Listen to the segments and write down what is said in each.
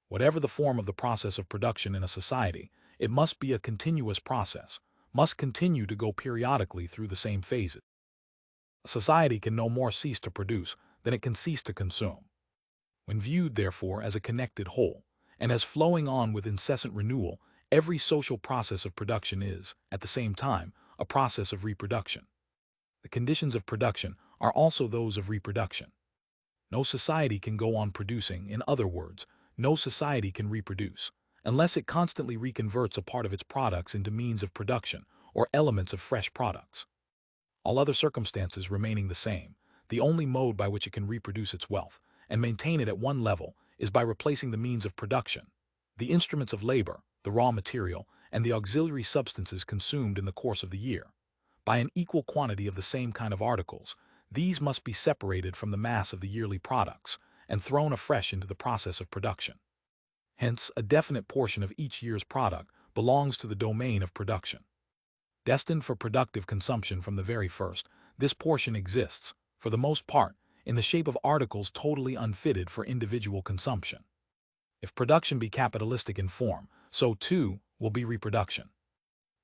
Whatever the form of the process of production in a society, it must be a continuous process, must continue to go periodically through the same phases. A society can no more cease to produce than it can cease to consume. When viewed, therefore, as a connected whole, and as flowing on with incessant renewal, every social process of production is, at the same time, a process of reproduction. The conditions of production are also those of reproduction. No society can go on producing, in other words, no society can reproduce, unless it constantly reconverts a part of its products into means of production or elements of fresh products. All other circumstances remaining the same, the only mode by which it can reproduce its wealth and maintain it at one level is by replacing the means of production, the instruments of labor, the raw material, and the auxiliary substances consumed in the course of the year, by an equal quantity of the same kind of articles. These must be separated from the mass of the yearly products and thrown afresh into the process of production. Hence, a definite portion of each year's product belongs to the domain of production. Destined for productive consumption from the very first, this portion exists, for the most part, in the shape of articles totally unfitted for individual consumption. If production be capitalistic in form, so too will be reproduction.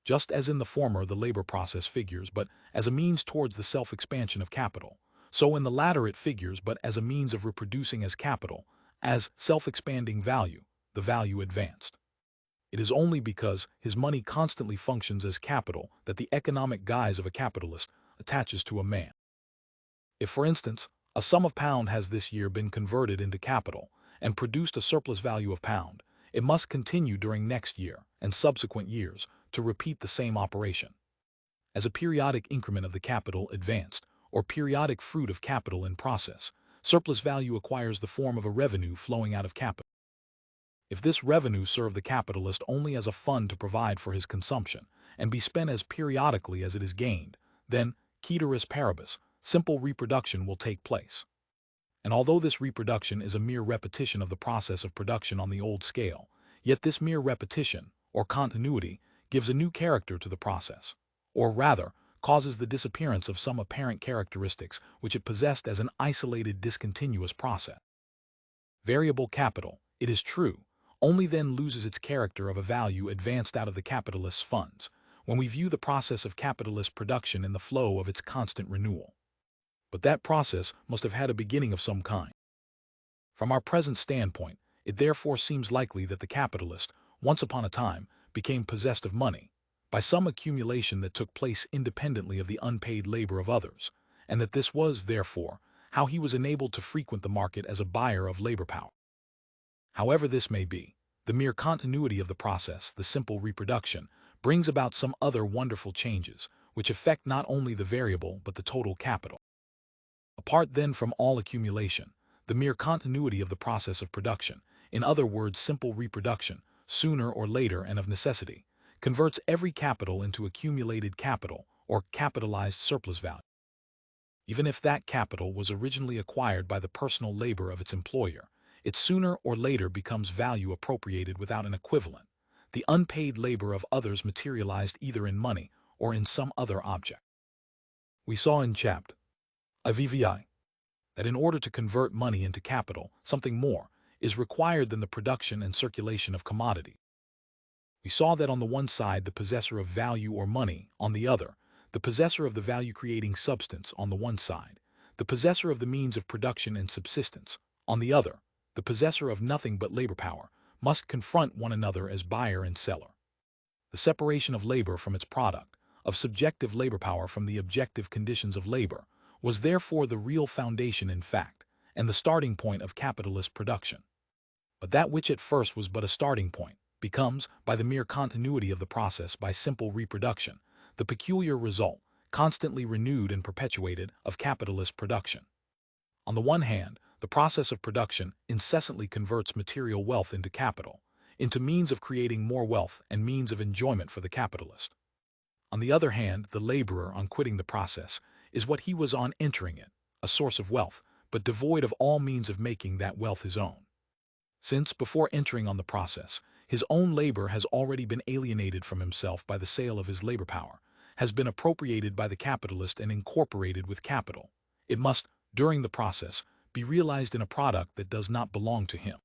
Just as in the former the labor process figures but as a means towards the self-expansion of capital, so in the latter it figures but as a means of reproducing as capital, as self-expanding value, the value advanced. It is only because his money constantly functions as capital that the economic guise of a capitalist attaches to a man. If, for instance, a sum of pound has this year been converted into capital and produced a surplus value of pound, it must continue during next year and subsequent years to repeat the same operation. As a periodic increment of the capital advanced, or periodic fruit of capital in process, surplus value acquires the form of a revenue flowing out of capital. If this revenue serve the capitalist only as a fund to provide for his consumption and be spent as periodically as it is gained, then, ceteris paribus, simple reproduction will take place. And although this reproduction is a mere repetition of the process of production on the old scale, yet this mere repetition, or continuity, gives a new character to the process, or rather, causes the disappearance of some apparent characteristics which it possessed as an isolated discontinuous process. Variable capital, it is true, only then loses its character of a value advanced out of the capitalist's funds, when we view the process of capitalist production in the flow of its constant renewal. But that process must have had a beginning of some kind. From our present standpoint, it therefore seems likely that the capitalist, once upon a time, became possessed of money, by some accumulation that took place independently of the unpaid labor of others, and that this was, therefore, how he was enabled to frequent the market as a buyer of labor power. However this may be, the mere continuity of the process, the simple reproduction, brings about some other wonderful changes, which affect not only the variable but the total capital. Apart then from all accumulation, the mere continuity of the process of production, in other words simple reproduction, sooner or later and of necessity, converts every capital into accumulated capital or capitalized surplus value. Even if that capital was originally acquired by the personal labor of its employer, it sooner or later becomes value appropriated without an equivalent, the unpaid labor of others materialized either in money or in some other object. We saw in Chapter IVVI that in order to convert money into capital, something more is required than the production and circulation of commodity. We saw that on the one side the possessor of value or money, on the other, the possessor of the value-creating substance on the one side, the possessor of the means of production and subsistence, on the other, the possessor of nothing but labor power, must confront one another as buyer and seller. The separation of labor from its product, of subjective labor power from the objective conditions of labor, was therefore the real foundation in fact, and the starting point of capitalist production. But that which at first was but a starting point, becomes, by the mere continuity of the process by simple reproduction, the peculiar result, constantly renewed and perpetuated, of capitalist production. On the one hand, the process of production incessantly converts material wealth into capital, into means of creating more wealth and means of enjoyment for the capitalist. On the other hand, the laborer, on quitting the process, is what he was on entering it, a source of wealth, but devoid of all means of making that wealth his own. Since, before entering on the process, his own labor has already been alienated from himself by the sale of his labor power, has been appropriated by the capitalist and incorporated with capital, it must, during the process, be realized in a product that does not belong to him.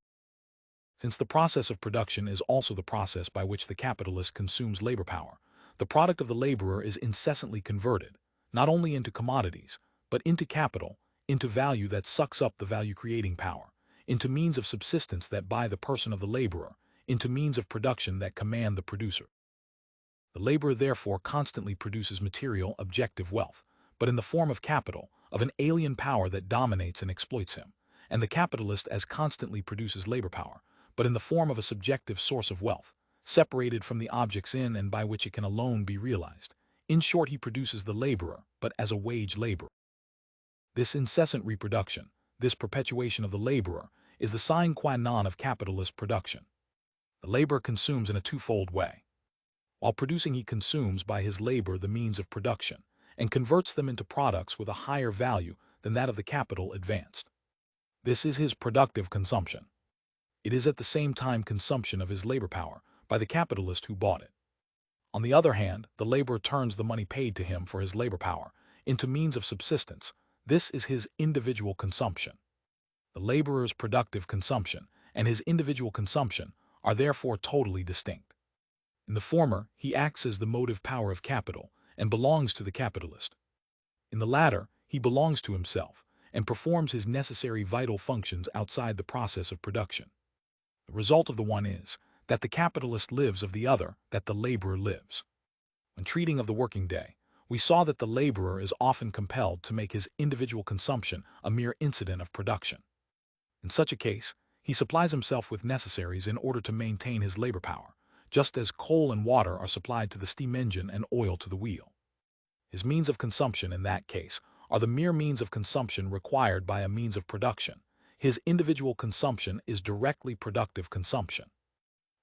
Since the process of production is also the process by which the capitalist consumes labor power, the product of the laborer is incessantly converted, not only into commodities, but into capital, into value that sucks up the value-creating power, into means of subsistence that buy the person of the laborer, into means of production that command the producer. The laborer therefore constantly produces material, objective wealth, but in the form of capital, of an alien power that dominates and exploits him, and the capitalist as constantly produces labor power, but in the form of a subjective source of wealth, separated from the objects in and by which it can alone be realized. In short, he produces the laborer, but as a wage laborer. This incessant reproduction, this perpetuation of the laborer, is the sine qua non of capitalist production. The laborer consumes in a twofold way. While producing, he consumes by his labor the means of production, and converts them into products with a higher value than that of the capital advanced. This is his productive consumption. It is at the same time consumption of his labor power by the capitalist who bought it. On the other hand, the laborer turns the money paid to him for his labor power into means of subsistence. This is his individual consumption. The laborer's productive consumption and his individual consumption are therefore totally distinct. In the former, he acts as the motive power of capital and belongs to the capitalist. In the latter, he belongs to himself and performs his necessary vital functions outside the process of production. The result of the one is that the capitalist lives, of the other that the laborer lives. When treating of the working day, we saw that the laborer is often compelled to make his individual consumption a mere incident of production. In such a case, he supplies himself with necessaries in order to maintain his labor power, just as coal and water are supplied to the steam engine and oil to the wheel. His means of consumption in that case are the mere means of consumption required by a means of production. His individual consumption is directly productive consumption.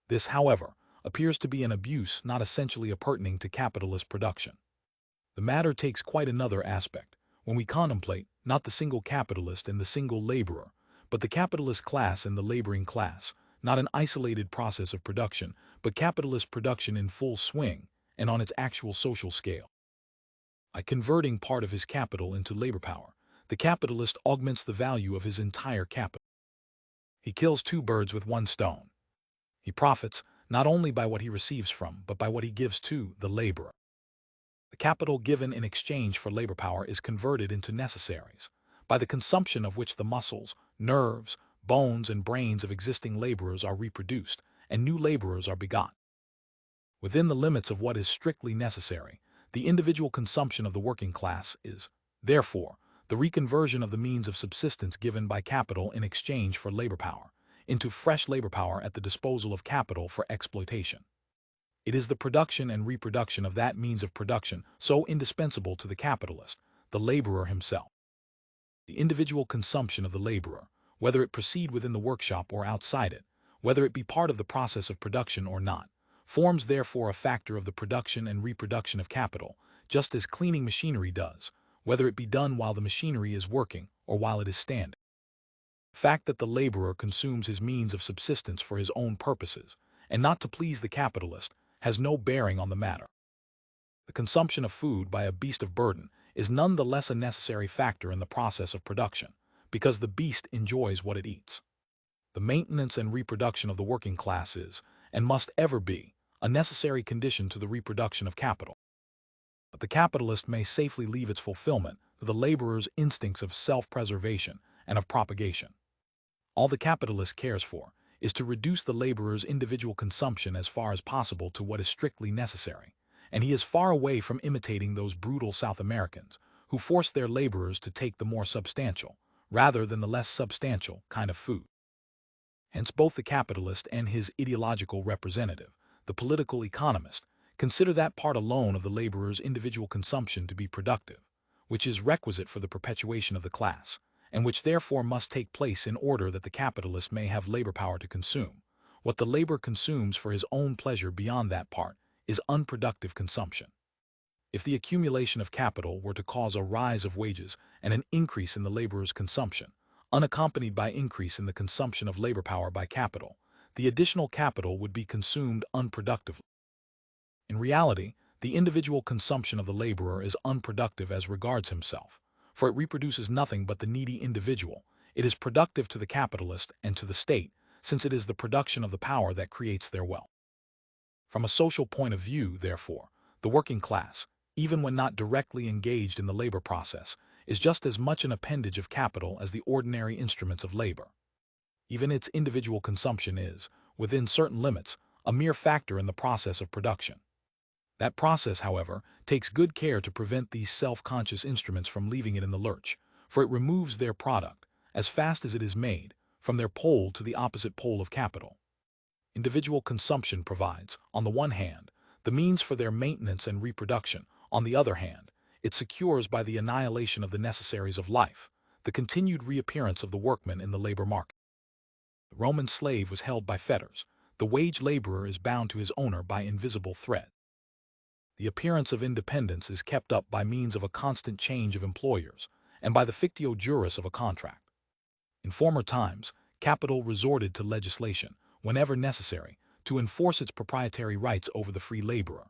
This, however, appears to be an abuse not essentially appertaining to capitalist production. The matter takes quite another aspect when we contemplate not the single capitalist and the single laborer, but the capitalist class and the laboring class, not an isolated process of production, but capitalist production in full swing and on its actual social scale. By converting part of his capital into labor power, the capitalist augments the value of his entire capital. He kills two birds with one stone. He profits not only by what he receives from, but by what he gives to the laborer. The capital given in exchange for labor power is converted into necessaries, by the consumption of which the muscles, nerves, bones, and brains of existing laborers are reproduced, and new laborers are begot. Within the limits of what is strictly necessary, the individual consumption of the working class is, therefore, the reconversion of the means of subsistence given by capital in exchange for labor power, into fresh labor power at the disposal of capital for exploitation. It is the production and reproduction of that means of production so indispensable to the capitalist, the laborer himself. The individual consumption of the laborer, whether it proceed within the workshop or outside it, whether it be part of the process of production or not, forms therefore a factor of the production and reproduction of capital, just as cleaning machinery does, whether it be done while the machinery is working or while it is standing. The fact that the laborer consumes his means of subsistence for his own purposes, and not to please the capitalist, has no bearing on the matter. The consumption of food by a beast of burden is none the less a necessary factor in the process of production, because the beast enjoys what it eats. The maintenance and reproduction of the working class is, and must ever be, a necessary condition to the reproduction of capital. But the capitalist may safely leave its fulfillment to the laborer's instincts of self-preservation and of propagation. All the capitalist cares for is to reduce the laborer's individual consumption as far as possible to what is strictly necessary, and he is far away from imitating those brutal South Americans who force their laborers to take the more substantial, rather than the less substantial, kind of food. Hence both the capitalist and his ideological representative, the political economist, consider that part alone of the laborer's individual consumption to be productive, which is requisite for the perpetuation of the class, and which therefore must take place in order that the capitalist may have labor power to consume. What the laborer consumes for his own pleasure beyond that part is unproductive consumption. If the accumulation of capital were to cause a rise of wages and an increase in the laborer's consumption, unaccompanied by increase in the consumption of labor power by capital, the additional capital would be consumed unproductively. In reality, the individual consumption of the laborer is unproductive as regards himself, for it reproduces nothing but the needy individual. It is productive to the capitalist and to the state, since it is the production of the power that creates their wealth. From a social point of view, therefore, the working class, even when not directly engaged in the labor process, is just as much an appendage of capital as the ordinary instruments of labor. Even its individual consumption is, within certain limits, a mere factor in the process of production. That process, however, takes good care to prevent these self-conscious instruments from leaving it in the lurch, for it removes their product, as fast as it is made, from their pole to the opposite pole of capital. Individual consumption provides, on the one hand, the means for their maintenance and reproduction. On the other hand, it secures by the annihilation of the necessaries of life, the continued reappearance of the workman in the labor market. The Roman slave was held by fetters. The wage laborer is bound to his owner by invisible thread. The appearance of independence is kept up by means of a constant change of employers, and by the fictio juris of a contract. In former times, capital resorted to legislation, whenever necessary, to enforce its proprietary rights over the free laborer.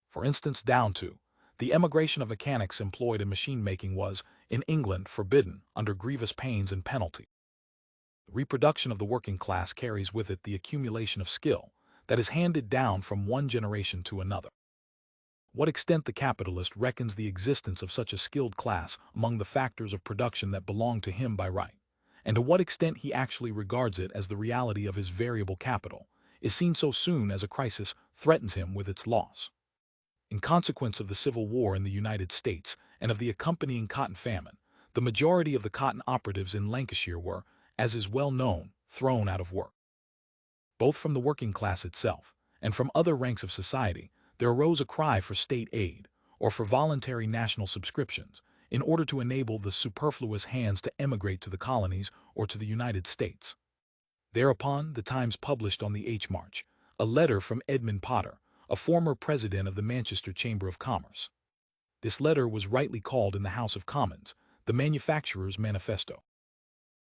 For instance, down to the emigration of mechanics employed in machine-making was, in England, forbidden under grievous pains and penalty. The reproduction of the working class carries with it the accumulation of skill that is handed down from one generation to another. What extent the capitalist reckons the existence of such a skilled class among the factors of production that belong to him by right, and to what extent he actually regards it as the reality of his variable capital, is seen so soon as a crisis threatens him with its loss. In consequence of the Civil War in the United States and of the accompanying cotton famine, the majority of the cotton operatives in Lancashire were, as is well known, thrown out of work. Both from the working class itself and from other ranks of society, there arose a cry for state aid, or for voluntary national subscriptions, in order to enable the superfluous hands to emigrate to the colonies or to the United States. Thereupon, the Times published on the H March a letter from Edmund Potter, a former president of the Manchester Chamber of Commerce. This letter was rightly called in the House of Commons the Manufacturers' Manifesto.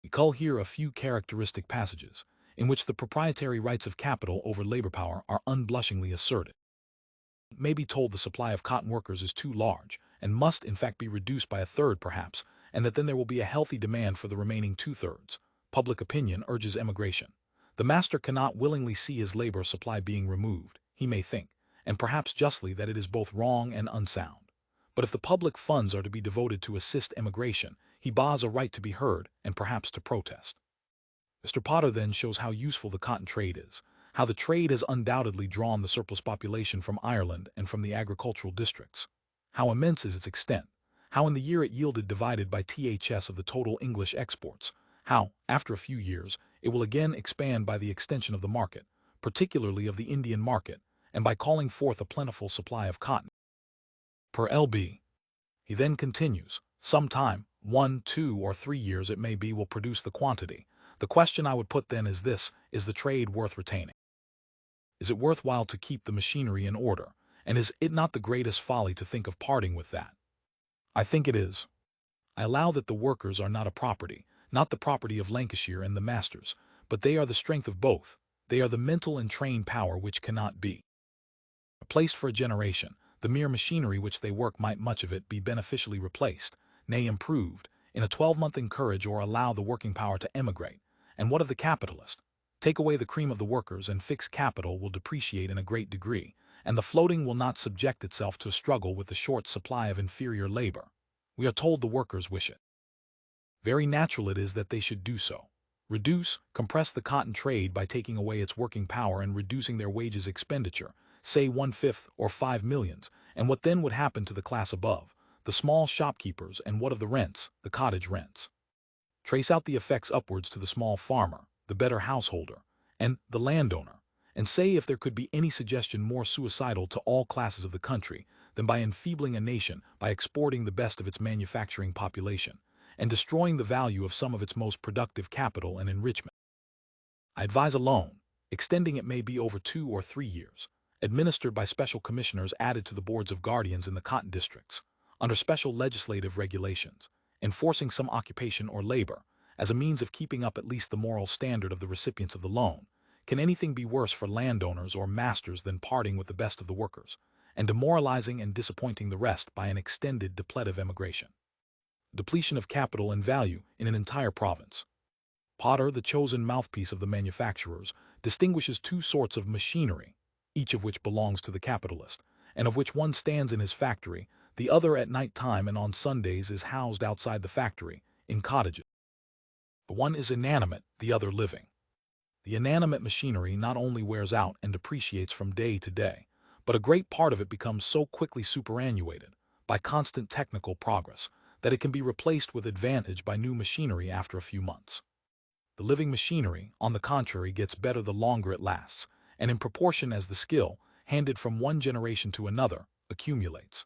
We cull here a few characteristic passages, in which the proprietary rights of capital over labor power are unblushingly asserted. It may be told the supply of cotton workers is too large, and must in fact be reduced by a third perhaps, and that then there will be a healthy demand for the remaining two-thirds. Public opinion urges emigration. The master cannot willingly see his labor supply being removed. He may think, and perhaps justly, that it is both wrong and unsound. But if the public funds are to be devoted to assist emigration, he buys a right to be heard and perhaps to protest. Mr. Potter then shows how useful the cotton trade is, how the trade has undoubtedly drawn the surplus population from Ireland and from the agricultural districts, how immense is its extent, how in the year it yielded divided by ths of the total English exports, how, after a few years, it will again expand by the extension of the market, particularly of the Indian market, and by calling forth a plentiful supply of cotton per lb. He then continues, some time, 1, 2, or 3 years it may be, will produce the quantity. The question I would put then is this: is the trade worth retaining? Is it worthwhile to keep the machinery in order, and is it not the greatest folly to think of parting with that? I think it is. I allow that the workers are not a property, not the property of Lancashire and the masters, but they are the strength of both. They are the mental and trained power which cannot be replaced for a generation. The mere machinery which they work might much of it be beneficially replaced, nay improved, in a 12-month encourage or allow the working power to emigrate. And what of the capitalist? Take away the cream of the workers and fixed capital will depreciate in a great degree, and the floating will not subject itself to a struggle with the short supply of inferior labor. We are told the workers wish it. Very natural it is that they should do so. Reduce, compress the cotton trade by taking away its working power and reducing their wages expenditure, say 1/5 or 5 millions, and what then would happen to the class above, the small shopkeepers, and what of the rents, the cottage rents? Trace out the effects upwards to the small farmer, the better householder, and the landowner, and say if there could be any suggestion more suicidal to all classes of the country than by enfeebling a nation by exporting the best of its manufacturing population, and destroying the value of some of its most productive capital and enrichment. I advise a loan, extending it may be over 2 or 3 years, administered by special commissioners added to the boards of guardians in the cotton districts, under special legislative regulations, enforcing some occupation or labor, as a means of keeping up at least the moral standard of the recipients of the loan. Can anything be worse for landowners or masters than parting with the best of the workers, and demoralizing and disappointing the rest by an extended depletive emigration? Depletion of capital and value in an entire province. Potter, the chosen mouthpiece of the manufacturers, distinguishes two sorts of machinery, each of which belongs to the capitalist, and of which one stands in his factory, the other at night time and on Sundays is housed outside the factory, in cottages. The one is inanimate, the other living. The inanimate machinery not only wears out and depreciates from day to day, but a great part of it becomes so quickly superannuated, by constant technical progress, that it can be replaced with advantage by new machinery after a few months. The living machinery, on the contrary, gets better the longer it lasts, and in proportion as the skill, handed from one generation to another, accumulates.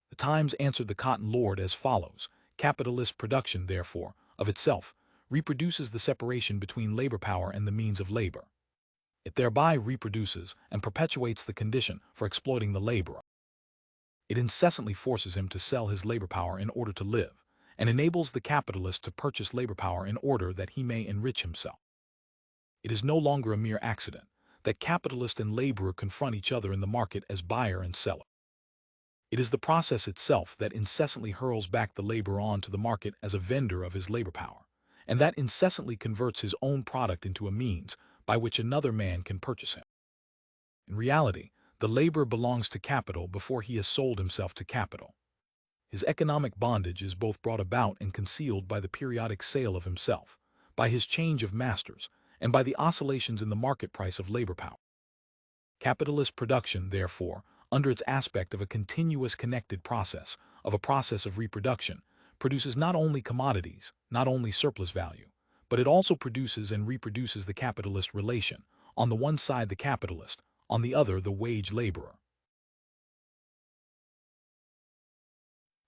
The Times answered the cotton lord as follows: capitalist production, therefore, of itself, reproduces the separation between labor power and the means of labor. It thereby reproduces and perpetuates the condition for exploiting the laborer. It incessantly forces him to sell his labor power in order to live, and enables the capitalist to purchase labor power in order that he may enrich himself. It is no longer a mere accident that capitalist and laborer confront each other in the market as buyer and seller. It is the process itself that incessantly hurls back the laborer onto the market as a vendor of his labor power, and that incessantly converts his own product into a means by which another man can purchase him. In reality, the laborer belongs to capital before he has sold himself to capital. His economic bondage is both brought about and concealed by the periodic sale of himself, by his change of masters, and by the oscillations in the market price of labor power. Capitalist production, therefore, under its aspect of a continuous connected process, of a process of reproduction, produces not only commodities, not only surplus value, but it also produces and reproduces the capitalist relation, on the one side the capitalist, on the other the wage laborer.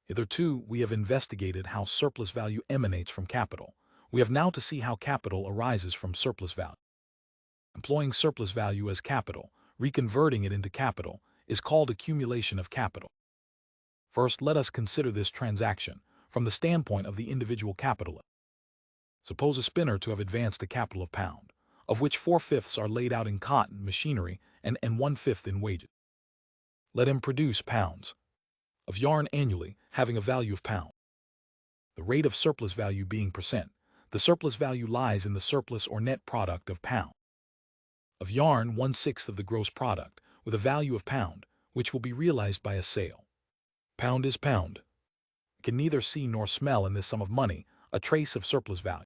Hitherto, we have investigated how surplus value emanates from capital. We have now to see how capital arises from surplus value. Employing surplus value as capital, reconverting it into capital, is called accumulation of capital. First, let us consider this transaction from the standpoint of the individual capitalist. Suppose a spinner to have advanced a capital of £1, of which 4/5 are laid out in cotton, machinery, and 1/5 in wages. Let him produce £1 of yarn annually, having a value of £1. The rate of surplus value being %, the surplus value lies in the surplus or net product of £1 of yarn, 1/6 of the gross product, with a value of £1, which will be realized by a sale. Pound is pound. We can neither see nor smell in this sum of money a trace of surplus value.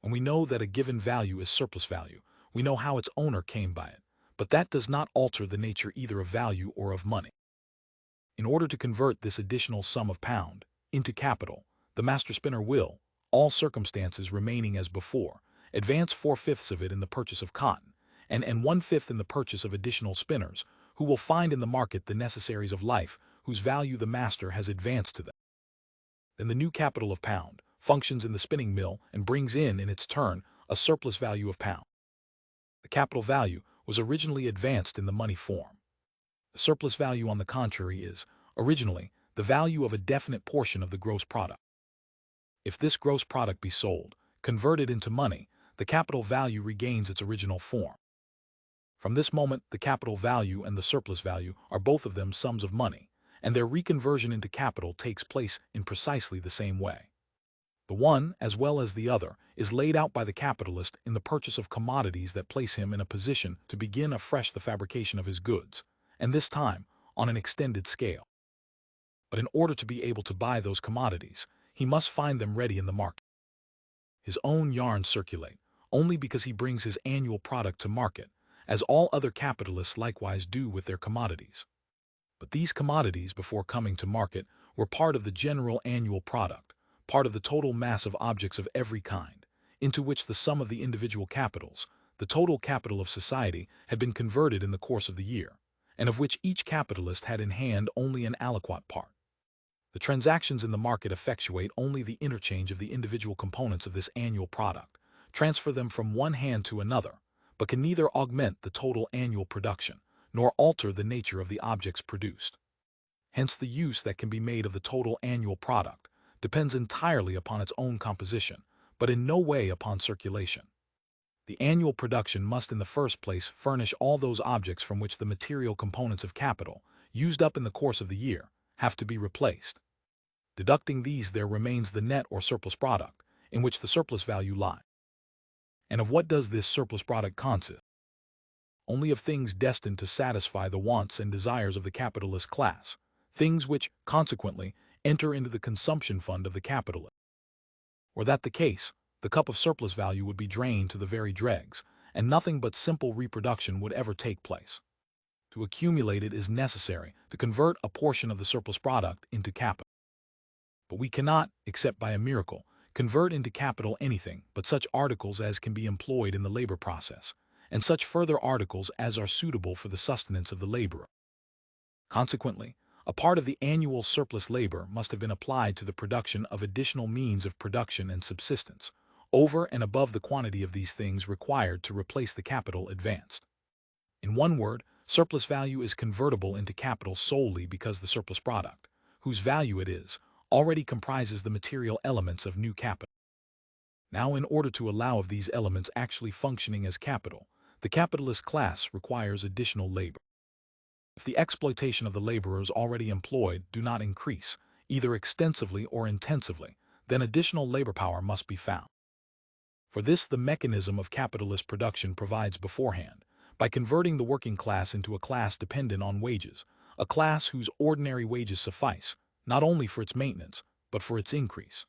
When we know that a given value is surplus value, we know how its owner came by it, but that does not alter the nature either of value or of money. In order to convert this additional sum of £1 into capital, the master spinner will, all circumstances remaining as before, advance 4/5 of it in the purchase of cotton, and 1/5 in the purchase of additional spinners, who will find in the market the necessaries of life, whose value the master has advanced to them. Then the new capital of £1 functions in the spinning mill and brings in its turn, a surplus value of £1. The capital value was originally advanced in the money form. The surplus value, on the contrary, is, originally, the value of a definite portion of the gross product. If this gross product be sold, converted into money, the capital value regains its original form. From this moment, the capital value and the surplus value are both of them sums of money, and their reconversion into capital takes place in precisely the same way. The one, as well as the other, is laid out by the capitalist in the purchase of commodities that place him in a position to begin afresh the fabrication of his goods, and this time on an extended scale. But in order to be able to buy those commodities, he must find them ready in the market. His own yarns circulate only because he brings his annual product to market, as all other capitalists likewise do with their commodities. But these commodities, before coming to market, were part of the general annual product, part of the total mass of objects of every kind, into which the sum of the individual capitals, the total capital of society, had been converted in the course of the year, and of which each capitalist had in hand only an aliquot part. The transactions in the market effectuate only the interchange of the individual components of this annual product, transfer them from one hand to another, but can neither augment the total annual production, nor alter the nature of the objects produced. Hence the use that can be made of the total annual product depends entirely upon its own composition, but in no way upon circulation. The annual production must in the first place furnish all those objects from which the material components of capital, used up in the course of the year, have to be replaced. Deducting these, there remains the net or surplus product, in which the surplus value lies. And of what does this surplus product consist? Only of things destined to satisfy the wants and desires of the capitalist class, things which, consequently, enter into the consumption fund of the capitalist. Were that the case, the cup of surplus value would be drained to the very dregs, and nothing but simple reproduction would ever take place. To accumulate it is necessary to convert a portion of the surplus product into capital. But we cannot, except by a miracle, convert into capital anything but such articles as can be employed in the labor process, and such further articles as are suitable for the sustenance of the laborer. Consequently, a part of the annual surplus labor must have been applied to the production of additional means of production and subsistence, over and above the quantity of these things required to replace the capital advanced. In one word, surplus value is convertible into capital solely because the surplus product, whose value it is, already comprises the material elements of new capital. Now, in order to allow of these elements actually functioning as capital, the capitalist class requires additional labor. If the exploitation of the laborers already employed do not increase, either extensively or intensively, then additional labor power must be found. For this, the mechanism of capitalist production provides beforehand, by converting the working class into a class dependent on wages, a class whose ordinary wages suffice, not only for its maintenance, but for its increase.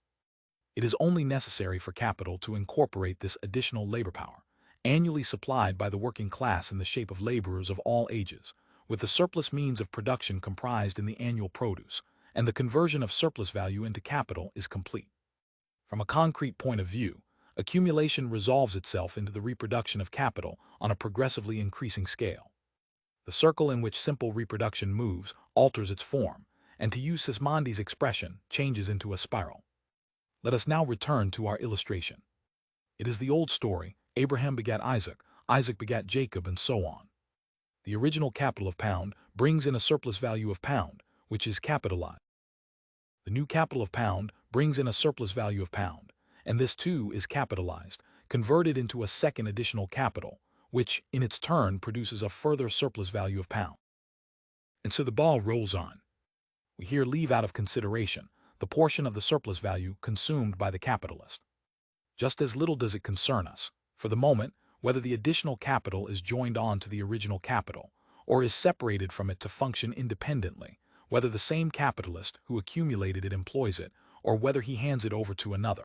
It is only necessary for capital to incorporate this additional labor power, annually supplied by the working class in the shape of laborers of all ages, with the surplus means of production comprised in the annual produce, and the conversion of surplus value into capital is complete. From a concrete point of view, accumulation resolves itself into the reproduction of capital on a progressively increasing scale. The circle in which simple reproduction moves alters its form, and to use Sismondi's expression, changes into a spiral. Let us now return to our illustration. It is the old story: Abraham begat Isaac, Isaac begat Jacob, and so on. The original capital of pound brings in a surplus value of pound, which is capitalized. The new capital of pound brings in a surplus value of pound, and this too is capitalized, converted into a second additional capital, which, in its turn, produces a further surplus value of pound. And so the ball rolls on. We here leave out of consideration the portion of the surplus value consumed by the capitalist. Just as little does it concern us, for the moment, whether the additional capital is joined on to the original capital, or is separated from it to function independently, whether the same capitalist who accumulated it employs it, or whether he hands it over to another.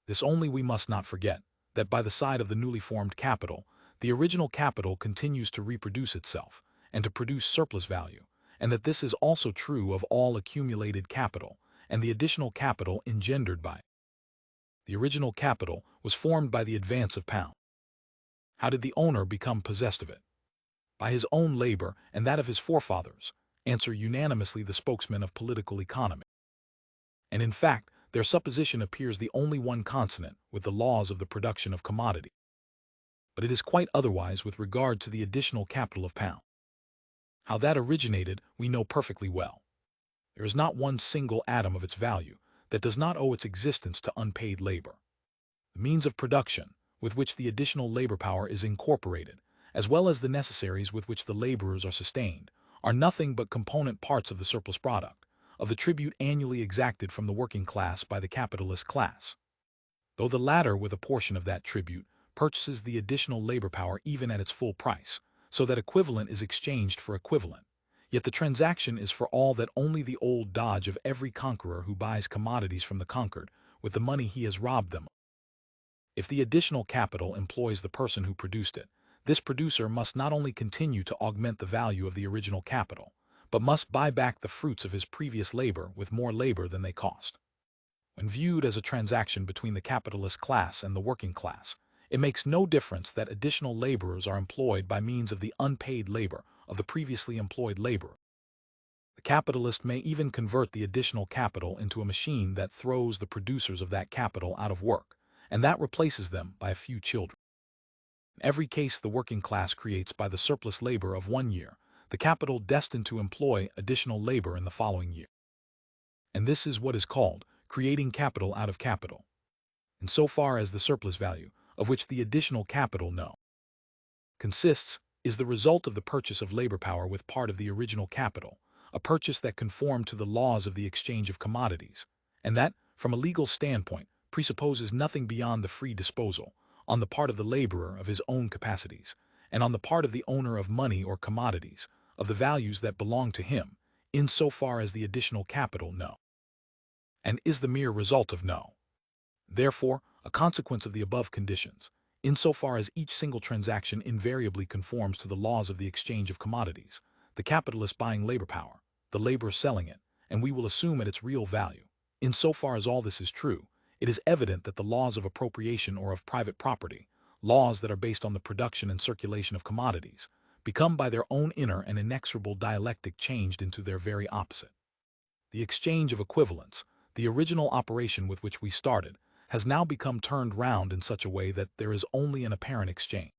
This only we must not forget, that by the side of the newly formed capital, the original capital continues to reproduce itself, and to produce surplus value, and that this is also true of all accumulated capital, and the additional capital engendered by it. The original capital was formed by the advance of pound. How did the owner become possessed of it? By his own labor and that of his forefathers, answer unanimously the spokesmen of political economy. And in fact, their supposition appears the only one consonant with the laws of the production of commodity. But it is quite otherwise with regard to the additional capital of pound. How that originated we know perfectly well. There is not one single atom of its value that does not owe its existence to unpaid labor. The means of production, with which the additional labor power is incorporated, as well as the necessaries with which the laborers are sustained, are nothing but component parts of the surplus product, of the tribute annually exacted from the working class by the capitalist class. Though the latter, with a portion of that tribute, purchases the additional labor power even at its full price, so that equivalent is exchanged for equivalent, yet the transaction is for all that only the old dodge of every conqueror who buys commodities from the conquered with the money he has robbed them. If the additional capital employs the person who produced it, this producer must not only continue to augment the value of the original capital, but must buy back the fruits of his previous labor with more labor than they cost. When viewed as a transaction between the capitalist class and the working class, it makes no difference that additional laborers are employed by means of the unpaid labor of the previously employed laborer. The capitalist may even convert the additional capital into a machine that throws the producers of that capital out of work, and that replaces them by a few children. In every case, the working class creates by the surplus labor of one year the capital destined to employ additional labor in the following year. And this is what is called creating capital out of capital. In so far as the surplus value, of which the additional capital consists, is the result of the purchase of labor power with part of the original capital, a purchase that conformed to the laws of the exchange of commodities, and that, from a legal standpoint, presupposes nothing beyond the free disposal, on the part of the laborer of his own capacities, and on the part of the owner of money or commodities, of the values that belong to him, insofar as the additional capital no, and is the mere result of no. Therefore, a consequence of the above conditions, insofar as each single transaction invariably conforms to the laws of the exchange of commodities, the capitalist buying labor power, the laborer selling it, and we will assume at its real value. Insofar as all this is true, it is evident that the laws of appropriation or of private property, laws that are based on the production and circulation of commodities, become by their own inner and inexorable dialectic changed into their very opposite. The exchange of equivalents, the original operation with which we started, has now become turned round in such a way that there is only an apparent exchange.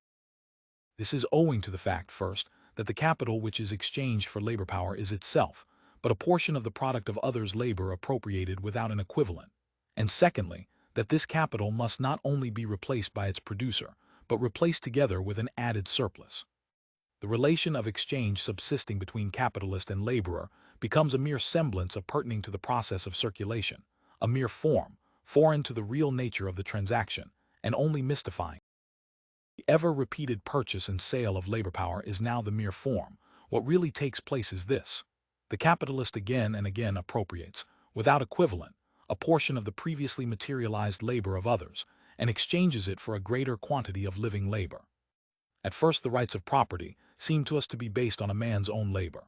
This is owing to the fact, first, that the capital which is exchanged for labor power is itself but a portion of the product of others' labor appropriated without an equivalent, and secondly, that this capital must not only be replaced by its producer, but replaced together with an added surplus. The relation of exchange subsisting between capitalist and laborer becomes a mere semblance appertaining to the process of circulation, a mere form, foreign to the real nature of the transaction, and only mystifying. The ever-repeated purchase and sale of labor power is now the mere form. What really takes place is this. The capitalist again and again appropriates, without equivalent, a portion of the previously materialized labor of others, and exchanges it for a greater quantity of living labor. At first the rights of property seemed to us to be based on a man's own labor.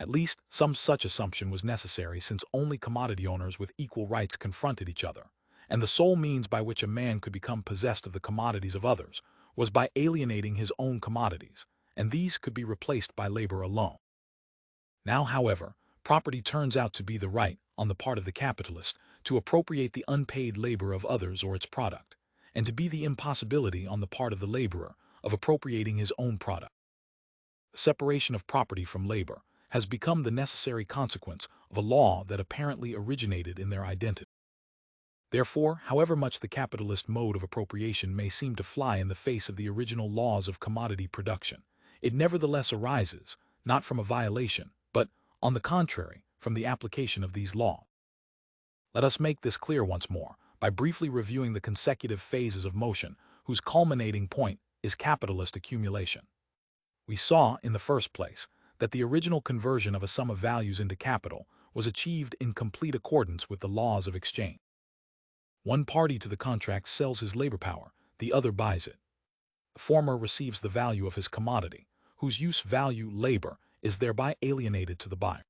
At least, some such assumption was necessary, since only commodity owners with equal rights confronted each other, and the sole means by which a man could become possessed of the commodities of others was by alienating his own commodities, and these could be replaced by labor alone. Now, however, property turns out to be the right, on the part of the capitalist, to appropriate the unpaid labor of others or its product, and to be the impossibility on the part of the laborer of appropriating his own product. The separation of property from labor has become the necessary consequence of a law that apparently originated in their identity. Therefore, however much the capitalist mode of appropriation may seem to fly in the face of the original laws of commodity production, it nevertheless arises, not from a violation, but, on the contrary, from the application of these laws. Let us make this clear once more, by briefly reviewing the consecutive phases of motion, whose culminating point is capitalist accumulation. We saw, in the first place, that the original conversion of a sum of values into capital was achieved in complete accordance with the laws of exchange. One party to the contract sells his labor power, the other buys it. The former receives the value of his commodity, whose use value, labor, is thereby alienated to the buyer.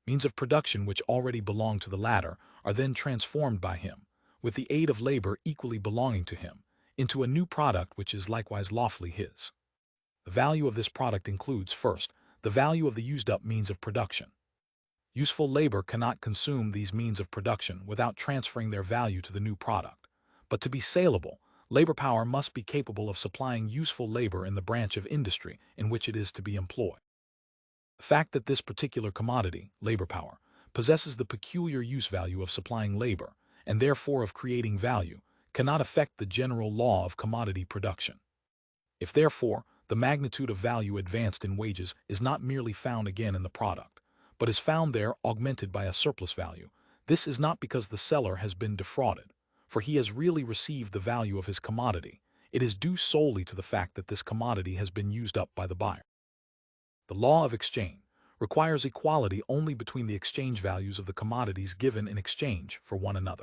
Means of production which already belong to the latter are then transformed by him, with the aid of labor equally belonging to him, into a new product which is likewise lawfully his. The value of this product includes, first, the value of the used-up means of production. Useful labor cannot consume these means of production without transferring their value to the new product. But to be saleable, labor power must be capable of supplying useful labor in the branch of industry in which it is to be employed. The fact that this particular commodity, labor power, possesses the peculiar use value of supplying labor, and therefore of creating value, cannot affect the general law of commodity production. If therefore, the magnitude of value advanced in wages is not merely found again in the product, but is found there augmented by a surplus value, this is not because the seller has been defrauded, for he has really received the value of his commodity. It is due solely to the fact that this commodity has been used up by the buyer. The law of exchange requires equality only between the exchange values of the commodities given in exchange for one another.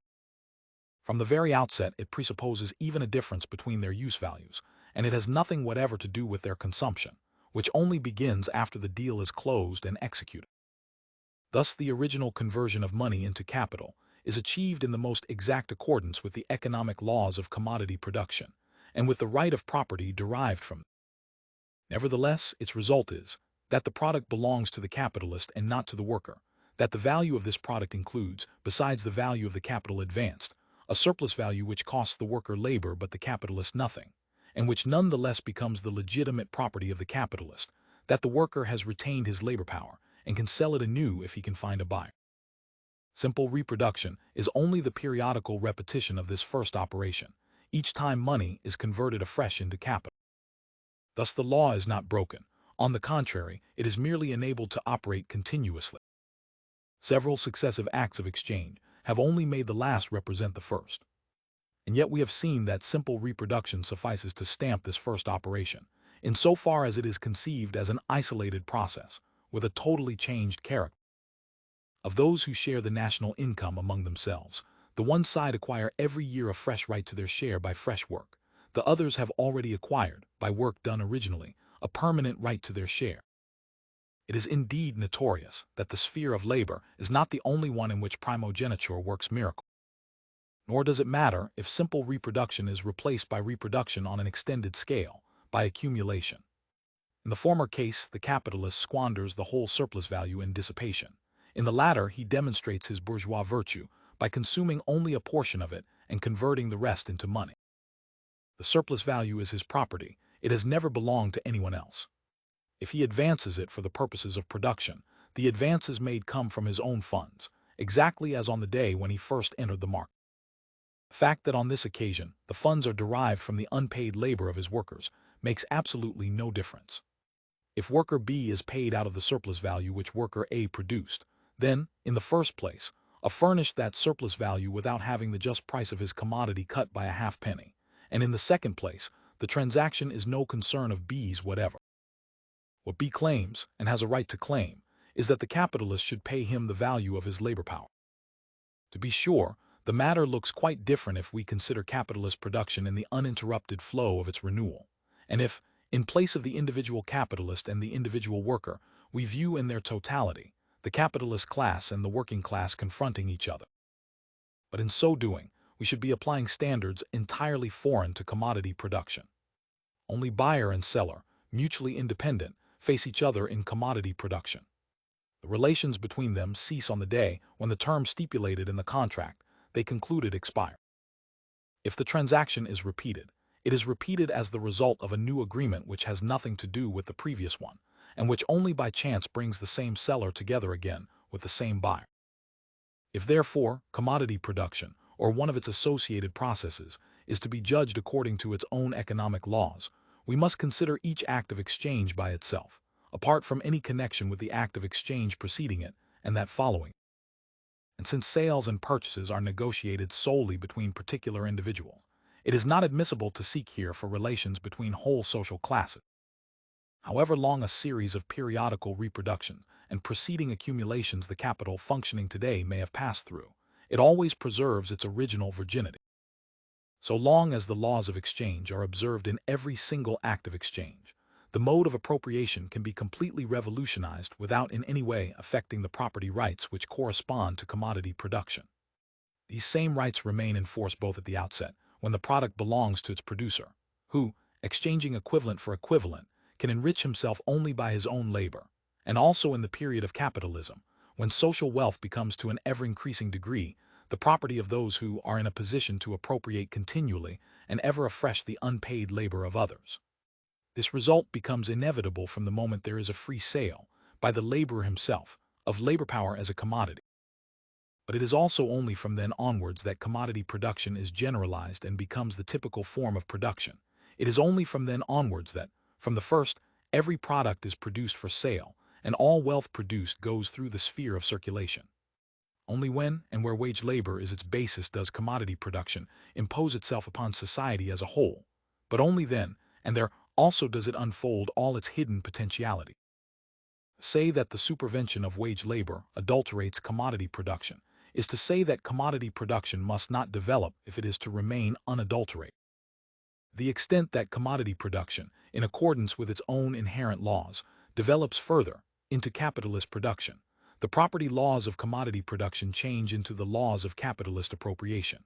From the very outset, it presupposes even a difference between their use values, and it has nothing whatever to do with their consumption, which only begins after the deal is closed and executed. Thus, the original conversion of money into capital is achieved in the most exact accordance with the economic laws of commodity production, and with the right of property derived from it. Nevertheless, its result is that the product belongs to the capitalist and not to the worker, that the value of this product includes, besides the value of the capital advanced, a surplus value which costs the worker labor but the capitalist nothing, and which nonetheless becomes the legitimate property of the capitalist, that the worker has retained his labor power and can sell it anew if he can find a buyer. Simple reproduction is only the periodical repetition of this first operation. Each time money is converted afresh into capital. Thus the law is not broken. On the contrary, it is merely enabled to operate continuously. Several successive acts of exchange have only made the last represent the first. And yet we have seen that simple reproduction suffices to stamp this first operation, insofar as it is conceived as an isolated process, with a totally changed character. Of those who share the national income among themselves, the one side acquire every year a fresh right to their share by fresh work. The others have already acquired, by work done originally, a permanent right to their share. It is indeed notorious that the sphere of labor is not the only one in which primogeniture works miracles. Nor does it matter if simple reproduction is replaced by reproduction on an extended scale, by accumulation. In the former case, the capitalist squanders the whole surplus value in dissipation. In the latter, he demonstrates his bourgeois virtue by consuming only a portion of it and converting the rest into money. The surplus value is his property. It has never belonged to anyone else. If he advances it for the purposes of production, the advances made come from his own funds, exactly as on the day when he first entered the market. The fact that on this occasion the funds are derived from the unpaid labor of his workers makes absolutely no difference. If worker B is paid out of the surplus value which worker A produced, then, in the first place, A furnished that surplus value without having the just price of his commodity cut by a halfpenny, and in the second place, the transaction is no concern of B's whatever. What B claims, and has a right to claim, is that the capitalist should pay him the value of his labor power. To be sure, the matter looks quite different if we consider capitalist production in the uninterrupted flow of its renewal, and if, in place of the individual capitalist and the individual worker, we view in their totality the capitalist class and the working class confronting each other. But in so doing, we should be applying standards entirely foreign to commodity production. Only buyer and seller, mutually independent, face each other in commodity production. The relations between them cease on the day when the terms stipulated in the contract they concluded expire. If the transaction is repeated, it is repeated as the result of a new agreement which has nothing to do with the previous one, and which only by chance brings the same seller together again with the same buyer. If therefore commodity production, or one of its associated processes, is to be judged according to its own economic laws, we must consider each act of exchange by itself, apart from any connection with the act of exchange preceding it and that following. And since sales and purchases are negotiated solely between particular individuals, it is not admissible to seek here for relations between whole social classes. However long a series of periodical reproduction and preceding accumulations the capital functioning today may have passed through, it always preserves its original virginity. So long as the laws of exchange are observed in every single act of exchange, the mode of appropriation can be completely revolutionized without in any way affecting the property rights which correspond to commodity production. These same rights remain in force both at the outset, when the product belongs to its producer, who, exchanging equivalent for equivalent, can enrich himself only by his own labor, and also in the period of capitalism, when social wealth becomes to an ever-increasing degree the property of those who are in a position to appropriate continually and ever afresh the unpaid labor of others. This result becomes inevitable from the moment there is a free sale, by the laborer himself, of labor power as a commodity. But it is also only from then onwards that commodity production is generalized and becomes the typical form of production. It is only from then onwards that, from the first, every product is produced for sale, and all wealth produced goes through the sphere of circulation. Only when and where wage labor is its basis does commodity production impose itself upon society as a whole, but only then, and there also does it unfold all its hidden potentiality. Say that the supervention of wage labor adulterates commodity production is to say that commodity production must not develop if it is to remain unadulterated. The extent that commodity production, in accordance with its own inherent laws, develops further into capitalist production, the property laws of commodity production change into the laws of capitalist appropriation.